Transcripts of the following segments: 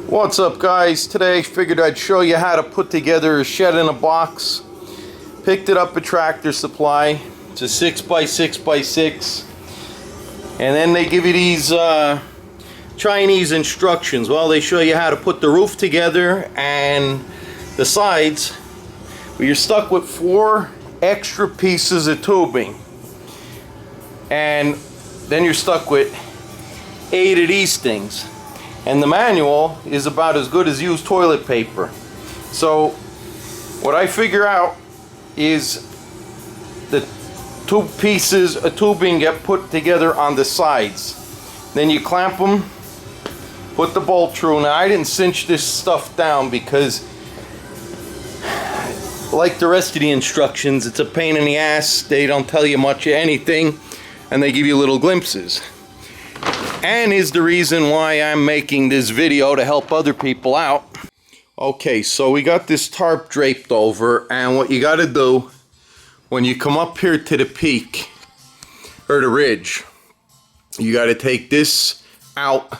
What's up, guys? Today I figured I'd show you how to put together a shed in a box. Picked it up at Tractor Supply. It's a 6x6x6, and then they give you these Chinese instructions. Well, they show you how to put the roof together and the sides, but you're stuck with 4 extra pieces of tubing, and then you're stuck with 8 of these things. And the manual is about as good as used toilet paper. So what I figure out is the 2 pieces of tubing get put together on the sides. Then you clamp them, put the bolt through. Now I didn't cinch this stuff down because, like the rest of the instructions, it's a pain in the ass. They don't tell you much of anything, and they give you little glimpses. And is the reason why I'm making this video, to help other people out. Okay, so we got this tarp draped over, and what you got to do when you come up here to the peak or the ridge, you got to take this out,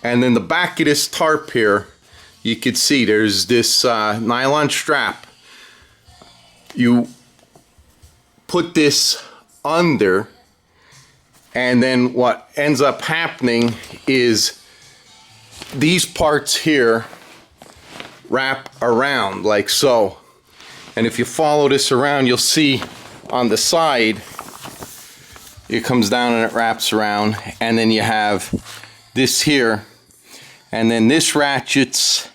and then the back of this tarp here, you can see there's this nylon strap. You put this under, and then what ends up happening is these parts here wrap around like so. And if you follow this around, you'll see on the side, it comes down and it wraps around. And then you have this here. And then this ratchets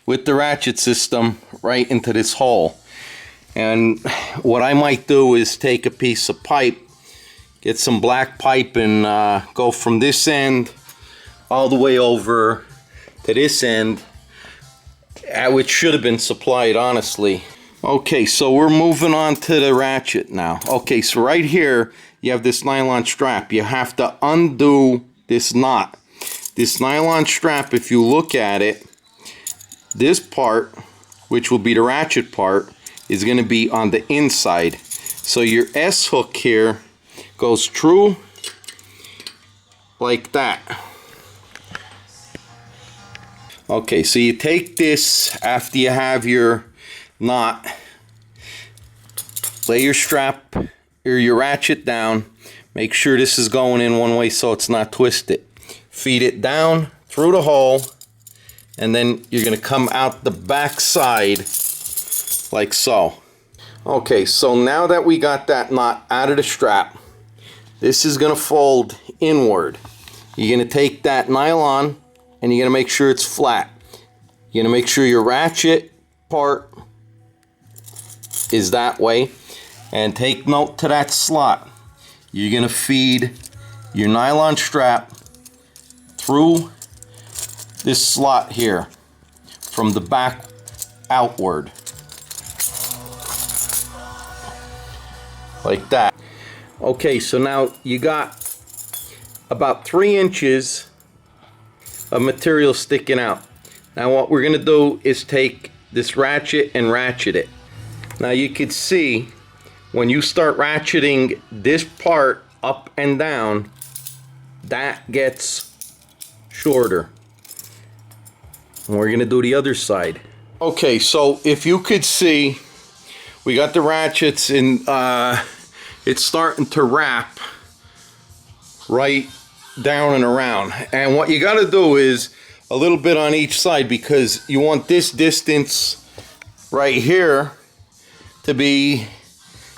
with the ratchet system right into this hole. And what I might do is take a piece of pipe, get some black pipe, and go from this end all the way over to this end, which should have been supplied, honestly. Okay, so we're moving on to the ratchet now. Okay, so right here you have this nylon strap. You have to undo this knot. This nylon strap, if you look at it, this part, which will be the ratchet part, is going to be on the inside. So your S hook here goes through like that. Okay, so you take this after you have your knot, lay your strap or your ratchet down, make sure this is going in one way so it's not twisted. Feed it down through the hole, and then you're going to come out the back side like so. Okay, so now that we got that knot out of the strap, this is going to fold inward. You're going to take that nylon and you're going to make sure it's flat. You're going to make sure your ratchet part is that way. And take note to that slot. You're going to feed your nylon strap through this slot here from the back outward. Like that. Okay, so now you got about 3 inches of material sticking out. Now what we're going to do is take this ratchet and ratchet it. Now you can see when you start ratcheting this part up and down, that gets shorter. And we're going to do the other side. Okay, so if you could see, we got the ratchets in, it's starting to wrap right down and around. And what you got to do is a little bit on each side, because you want this distance right here to be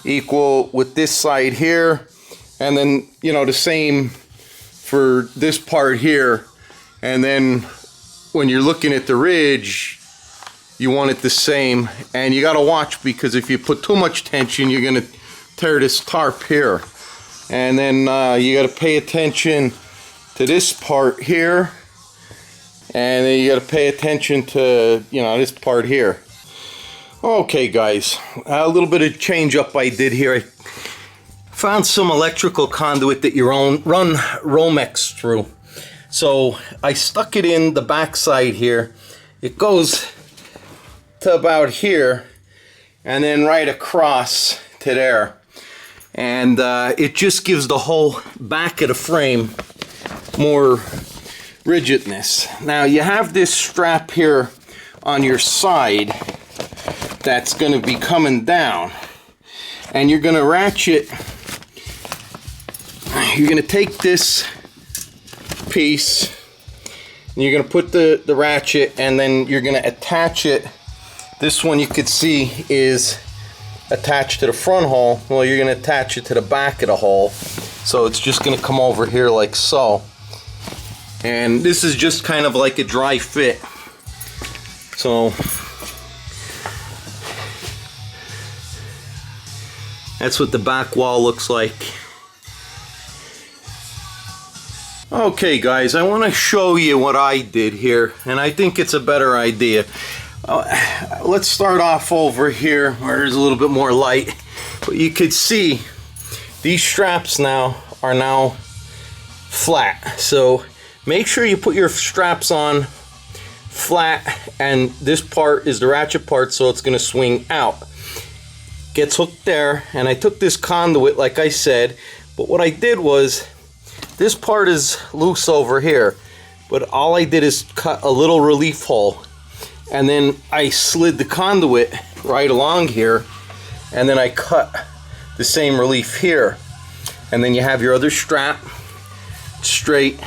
equal with this side here, and then, you know, the same for this part here. And then when you're looking at the ridge, you want it the same. And you got to watch, because if you put too much tension, you're going to tear this tarp here. And then you got to pay attention to this part here, and then you got to pay attention to, you know, this part here. Okay, guys, a little bit of change up I did here. I found some electrical conduit that you run Romex through. So I stuck it in the back side here. It goes to about here, and then right across to there. And it just gives the whole back of the frame more rigidness. Now you have this strap here on your side that's going to be coming down, and you're going to ratchet. You're going to take this piece and you're going to put the ratchet, and then you're going to attach it. This one you could see is attached to the front hole. Well, you're going to attach it to the back of the hole, so it's just going to come over here like so. And this is just kind of like a dry fit. So that's what the back wall looks like. Okay guys, I want to show you what I did here, and I think it's a better idea. Let's start off over here where there's a little bit more light. But you could see these straps now are flat. So make sure you put your straps on flat, and this part is the ratchet part, so it's going to swing out. Gets hooked there, and I took this conduit like I said, but what I did was, this part is loose over here, but all I did is cut a little relief hole, and then I slid the conduit right along here, and then I cut the same relief here, and then you have your other strap straight,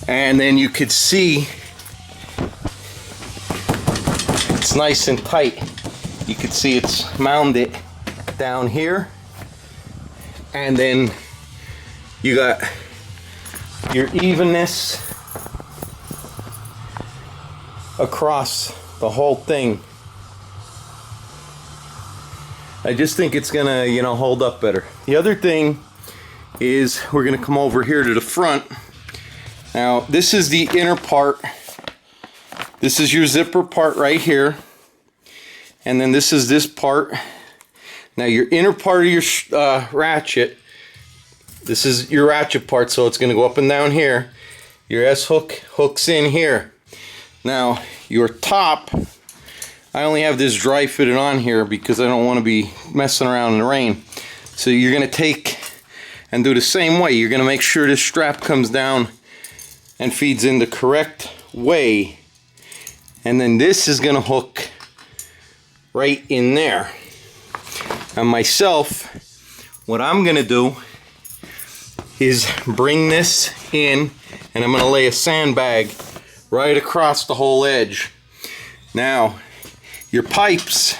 and then you could see it's nice and tight. You could see it's mounted down here, and then you got your evenness across the whole thing. I just think it's gonna, you know, hold up better. The other thing is we're gonna come over here to the front. Now this is the inner part. This is your zipper part right here, and then this is this part. Now your inner part of your ratchet, this is your ratchet part, so it's going to go up and down here. Your S-hook hooks in here. Now your top, I only have this dry fitted on here because I don't want to be messing around in the rain. So you're going to take and do the same way. You're going to make sure this strap comes down and feeds in the correct way, and then this is going to hook right in there. And myself, what I'm going to do is bring this in, and I'm going to lay a sandbag right across the whole edge. Now your pipes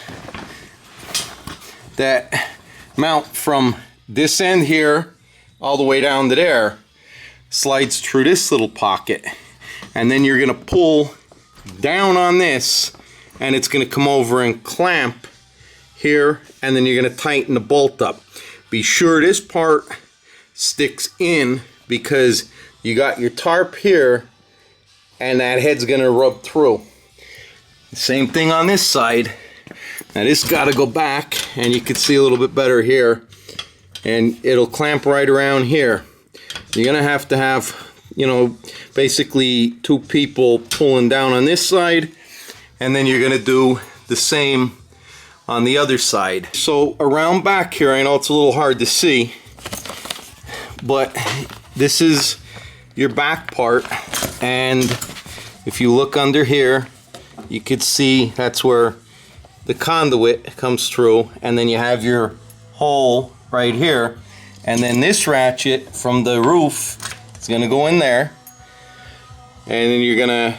that mount from this end here all the way down to there slides through this little pocket, and then you're going to pull down on this, and it's going to come over and clamp here, and then you're going to tighten the bolt up. Be sure this part sticks in, because you got your tarp here and that head's going to rub through. Same thing on this side. Now this got to go back, and you can see a little bit better here, and it'll clamp right around here. You're going to have, you know, basically two people pulling down on this side, and then you're going to do the same on the other side. So around back here, I know it's a little hard to see, but this is your back part, and if you look under here, you could see that's where the conduit comes through, and then you have your hole right here, and then this ratchet from the roof is going to go in there, and then you're gonna,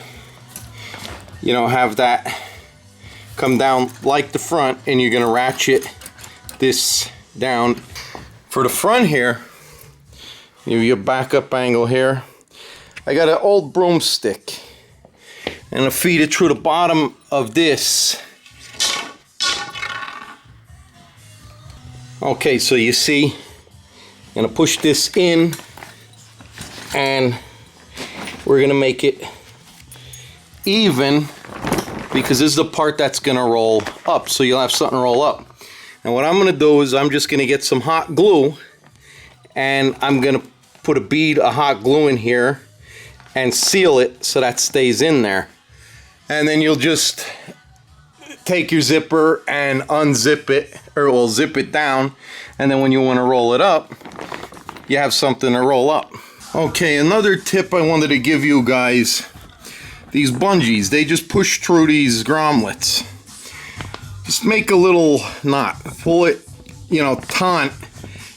you know, have that come down like the front, and you're gonna ratchet this down. For the front here, you have your backup angle here. I got an old broomstick, and I'll feed it through the bottom of this. Okay, so you see, I'm gonna push this in, and we're gonna make it even, because this is the part that's gonna roll up, so you'll have something to roll up. And what I'm gonna do is I'm just gonna get some hot glue, and I'm gonna put a bead of hot glue in here and seal it so that stays in there. And then you'll just take your zipper and unzip it, or we'll zip it down, and then when you want to roll it up, you have something to roll up. Okay, another tip I wanted to give you guys. These bungees, they just push through these grommets. Just make a little knot. Pull it, you know, taut,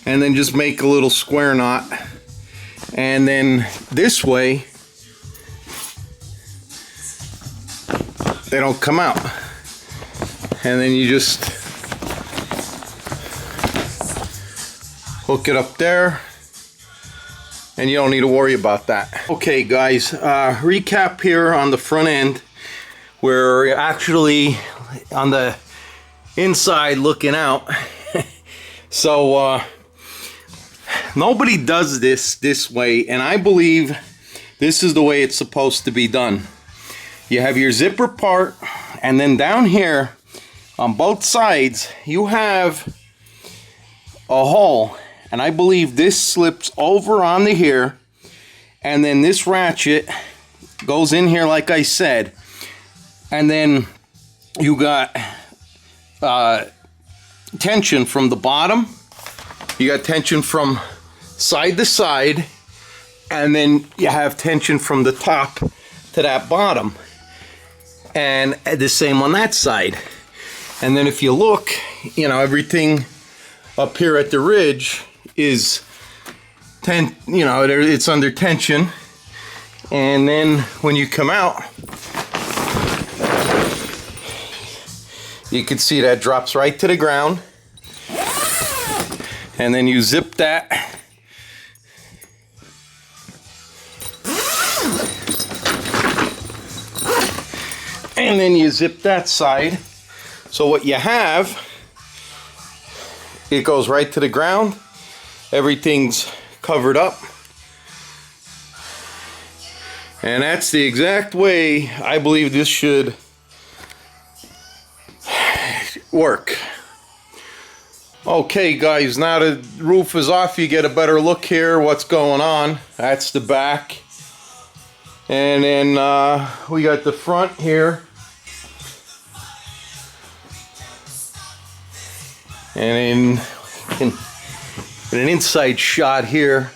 and then just make a little square knot. And then this way, they don't come out. And then you just hook it up there, and you don't need to worry about that. Okay guys, recap here on the front end. We're actually on the inside looking out. So nobody does this way, and I believe this is the way it's supposed to be done. You have your zipper part, and then down here on both sides you have a hole, and I believe this slips over onto here, and then this ratchet goes in here like I said, and then you got tension from the bottom, you got tension from side to side, and then you have tension from the top to that bottom, and the same on that side. And then if you look, you know, everything up here at the ridge is it's under tension, and then when you come out, you can see that drops right to the ground, and then you zip that, and then you zip that side. So what you have, it goes right to the ground, everything's covered up, and that's the exact way I believe this should work. Okay guys, now the roof is off, you get a better look here what's going on. That's the back, and then we got the front here, and in an inside shot here,